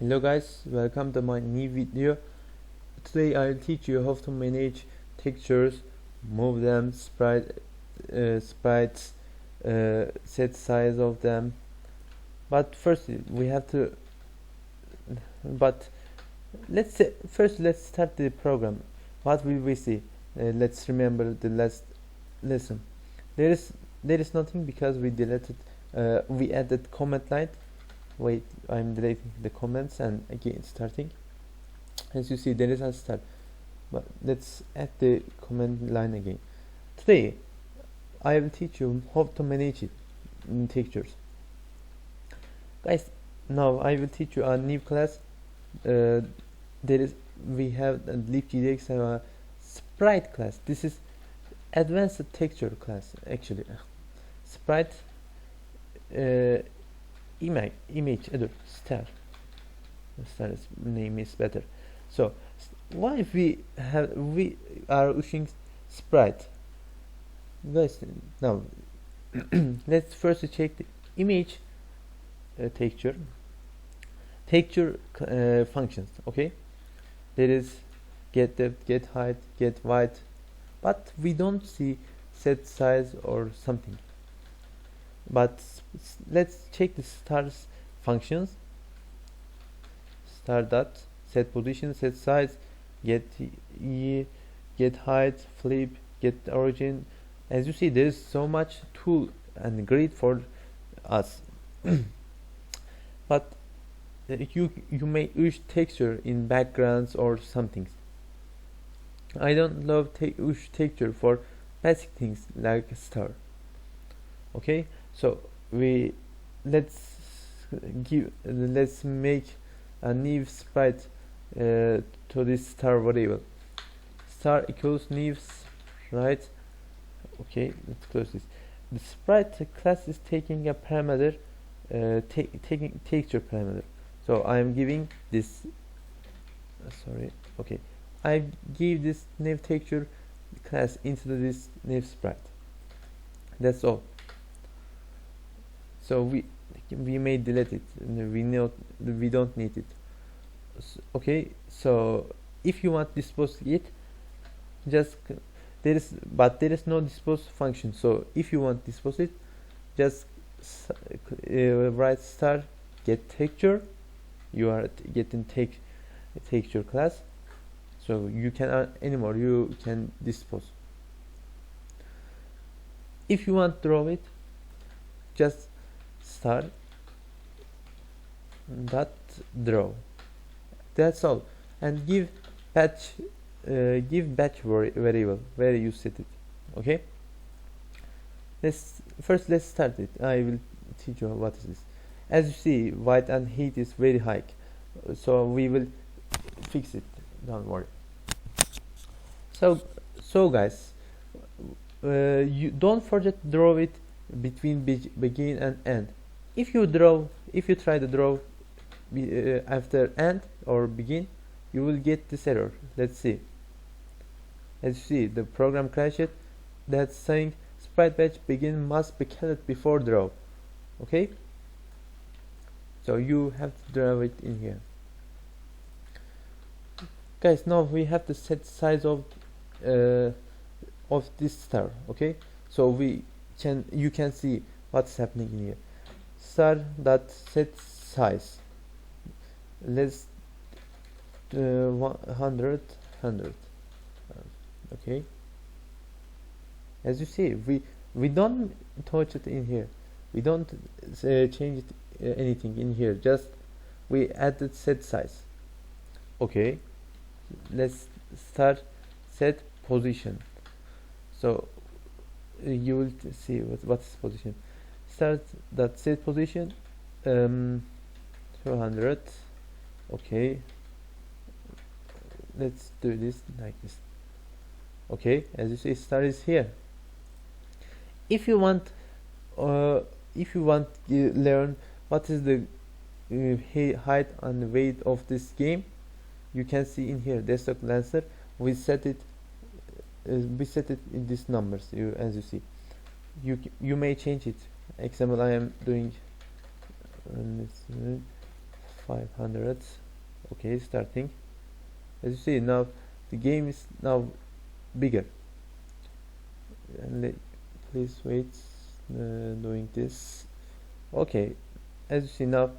Hello guys, welcome to my new video. Today I'll teach you how to manage textures, move them, sprites, set size of them. But first we have to. But let's start the program. What will we see? Let's remember the last lesson. There is nothing because we deleted. We added comment line. Wait, I'm deleting the comments and again starting. As you see, there is a start, but let's add the comment line again. Today I will teach you how to manage it in textures, guys. Now I will teach you a new class. We have a LibGDX have a sprite class. This is advanced texture class actually. Sprite image other star name is better. So why if we are using sprite, guys? Now let's first check the image texture functions. Okay, there is get depth, get height, get width, but we don't see set size or something. But let's check the stars functions. Star dot set position, set size, get height, flip, get origin. As you see, there is so much tool and grid for us. But you may use texture in backgrounds or something. I don't love use texture for basic things like a star. Okay, so let's make a new sprite to this star variable. Star equals new sprite. Okay, let's close this. The sprite class is taking a parameter, taking texture parameter. So I am giving this. Okay, I give this new texture class into this new sprite. That's all. So we may delete it. We don't need it. Okay, so if you want to dispose it, just there is no dispose function. So if you want to dispose it, just write star get texture. You are getting texture class, so you can you can dispose. If you want to draw it, just star dot draw. That's all, and give batch variable where you set it. Okay, let's start it. I will teach you what is this. As you see, white and heat is very high, so we will fix it, don't worry. So guys, you don't forget to draw it between begin and end. If you try to draw after end or begin, you will get this error. Let's see. As you see, the program crashed. That's saying sprite batch begin must be called before draw. Okay, so you have to draw it in here, guys. Now we have to set size of this star. Okay, so you can see what's happening in here. Star dot set size. Let's 100. Okay, as you see, we don't touch it in here. We don't change it, anything in here. Just we added set size. Okay, let's start set position. So you will see what's position. Start that set position 200. Okay, let's do this like this. Okay, as you see, star is here. If you want to learn what is the height and weight of this game, you can see in here desktop lancer. We set it in these numbers. As you see, you may change it. Example, I am doing 500. Okay, starting. As you see now, the game is now bigger. And please wait, doing this. Okay, as you see now,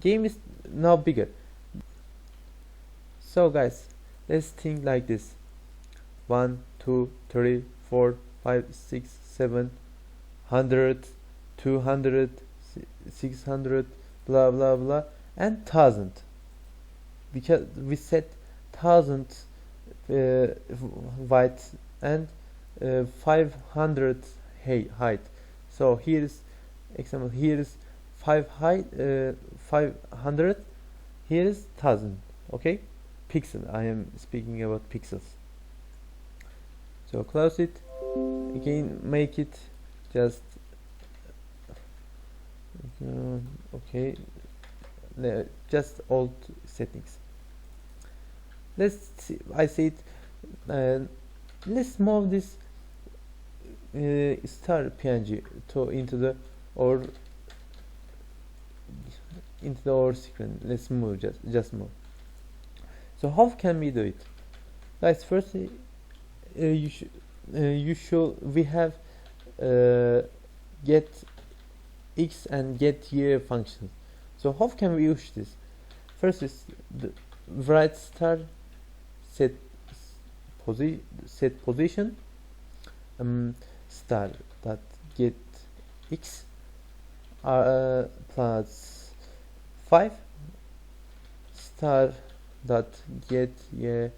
game is now bigger. So guys, let's think like this: 1, 2, 3, 4, 5, 6, 7, 100, 200, 600, blah blah blah, and 1000. Because we set 1000 width and 500 height. So here is example. Here is 500. Here is 1000. Okay, pixel. I am speaking about pixels. So close it. Again, make it just okay. Just old settings. Let's see. I see it. Let's move this star PNG into the or screen. Let's move, just move. So how can we do it, guys? Firstly, we have get x and get y functions. So how can we use this? First is the write star set position star dot get x plus 5 star dot get y,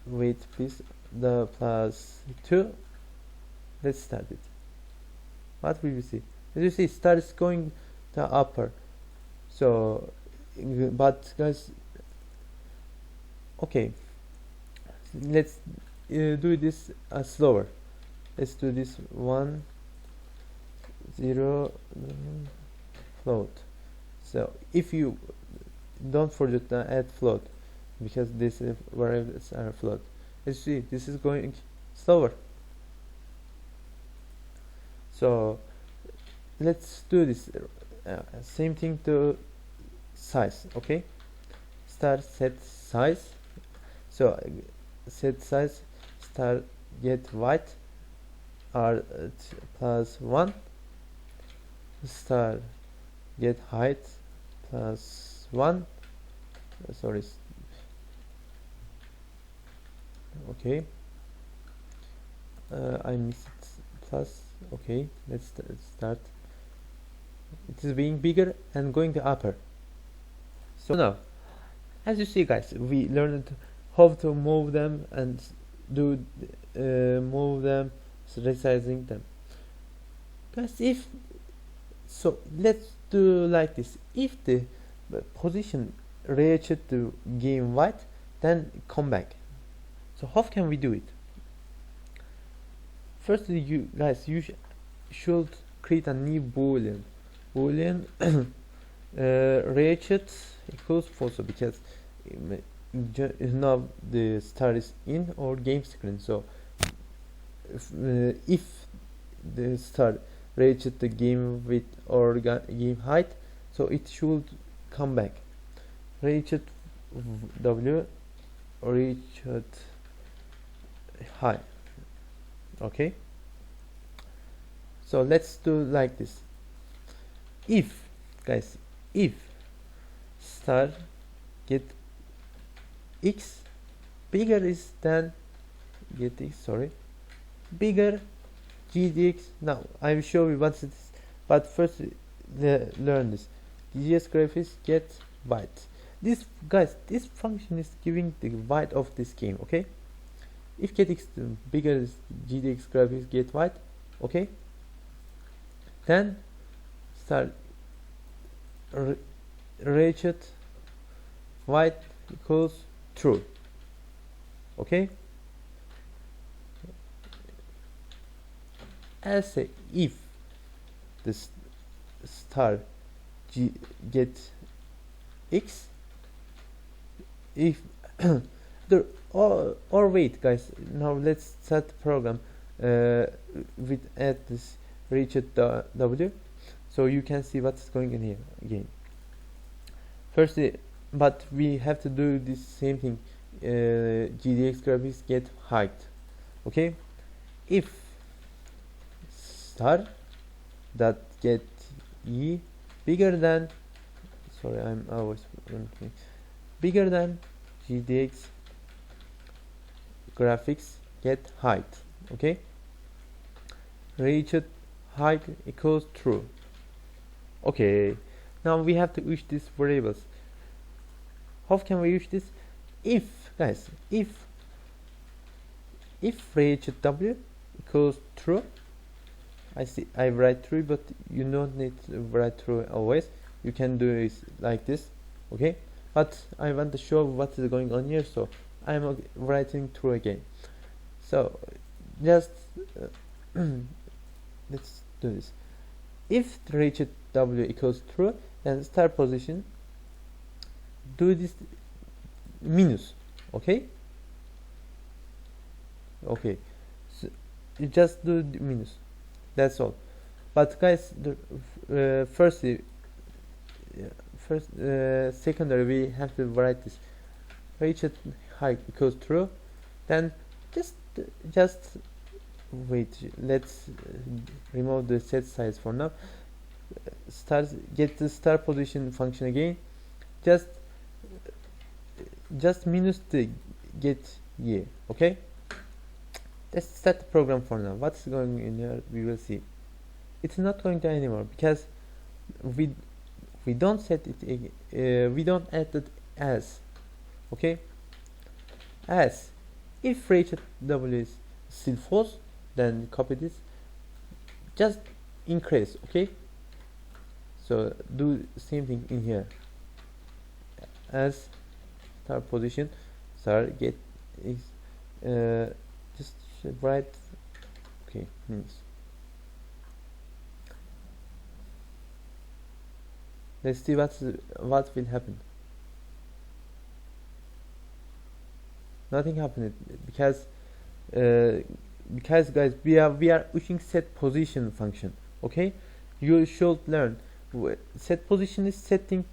wait please, the plus 2. Let's start it. What will we see? As you see, star is going the upper. So but guys, okay, let's do this slower. Let's do this 1 0 float. So if you don't forget to add float, because this variables are float. As you see, this is going slower. So let's do this same thing to size. Okay, star set size. So set size star get white are plus 1 star get height plus 1. Sorry, okay, I missed it, plus. Okay, let's start. It is being bigger and going to upper. So now, as you see guys, we learned how to move them and do move them, resizing them. Guys, if so, let's do like this. If the position reached to game white, then come back. So how can we do it? Firstly, you guys, you should create a new boolean reached equals false, because now the star is in or game screen. So if the star reached the game width or game height, so it should come back. Reached w reached high. Okay, so let's do like this. If guys, if star get x bigger is than get x, sorry, bigger GDX. Now I will show you what it is, but first learn this. GDX graphics get white. This guys, this function is giving the white of this game. Okay, if get x bigger is GDX graphics get white. Okay, then start ratchet white equals true. Okay, as say if this star get x, if the or wait guys, now let's start the program with add this reached w, so you can see what's going in here again. firstly, but we have to do this same thing. GDX graphics get height. Okay, if star dot get e bigger than, sorry, I'm always bigger than GDX graphics get height. Okay, reached height equals true. Okay, now we have to use these variables. How can we use this? If, guys, if reached w equals true, I write true, but you don't need to write true always. You can do it like this. Okay, but I want to show what is going on here, so I'm writing true again. So just let's do this. If reached w equals true, then start position, do this minus. Okay, so you just do the minus, that's all. But guys, secondary, we have to write this reached height equals true. Then just wait, let's remove the set size for now. Get the start position function again, just minus the get year. Okay, let's start the program for now. What's going in here, we will see. It's not going to anymore because we don't set it, we don't add it as. Okay, as if reached w is still false, then copy this, just increase. Okay, so do same thing in here, as start position start get is just write. Okay, minus. Let's see what will happen. Nothing happened because guys, we are using set position function. Okay, you should learn set position is setting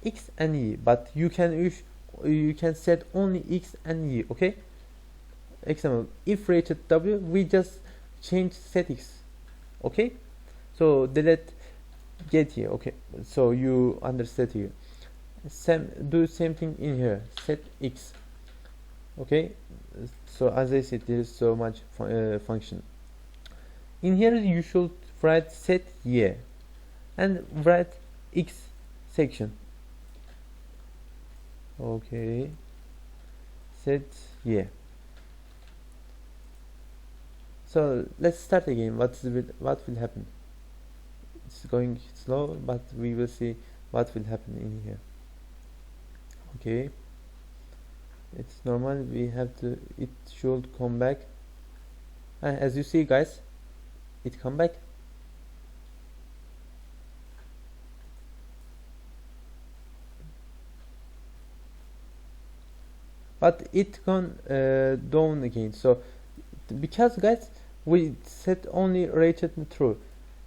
x and y, but you can set only x and y. Okay, example, if reached w, we just change set x. Okay, so delete get here. Okay, so you understand here. Do same thing in here, set x. Okay, so as I said, there is so much function in here. You should write set y and write x section. Okay, set y. So let's start again. What will happen? It's going slow, but we will see what will happen in here. Okay, it's normal, we have to, it should come back, and as you see guys, it come back. But it gone down again. So because guys, we set only reached true.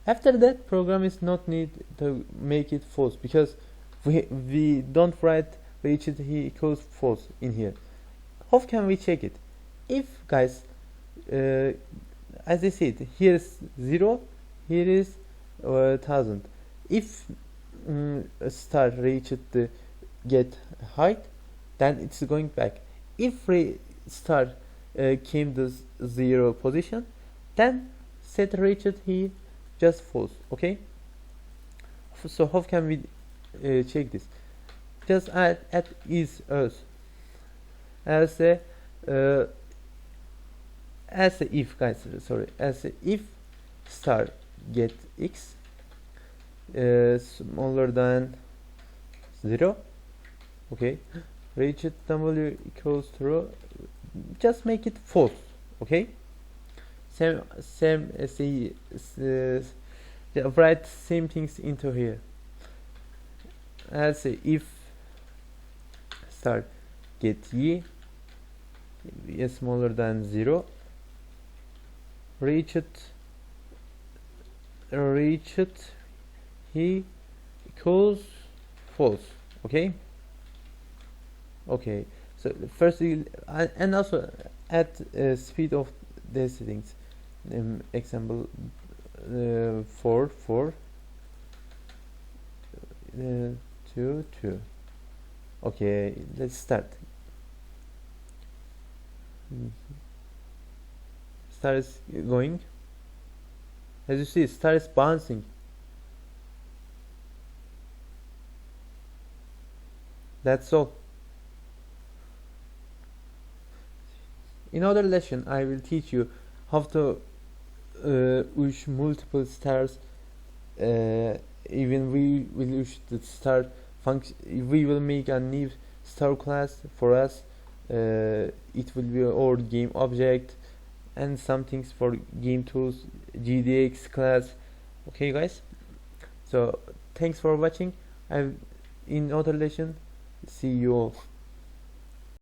After that, program is not need to make it false because we don't write reached he equals false in here. How can we check it? If guys, as I said, here is 0, here is 1000. If star reached the get height, then it's going back. If star came to 0 position, then set reached he just false. Okay, so how can we check this? Just add is as a if, guys, sorry, as a if star get x smaller than 0. Okay, reached w equals 0, just make it false. Okay, same write same things into here. As if star get y is smaller than 0, reached he equals false. Okay, Okay, so first and also add speed of the settings. Example 4 2 2. Okay, let's start. Star is going. As you see, star is bouncing. That's all. In other lesson, I will teach you how to wish multiple stars. Even we will use the star function. We will make a new star class for us. It will be our game object and some things for game tools, GDX class. Okay, guys. So thanks for watching. I in other lesson. See you all.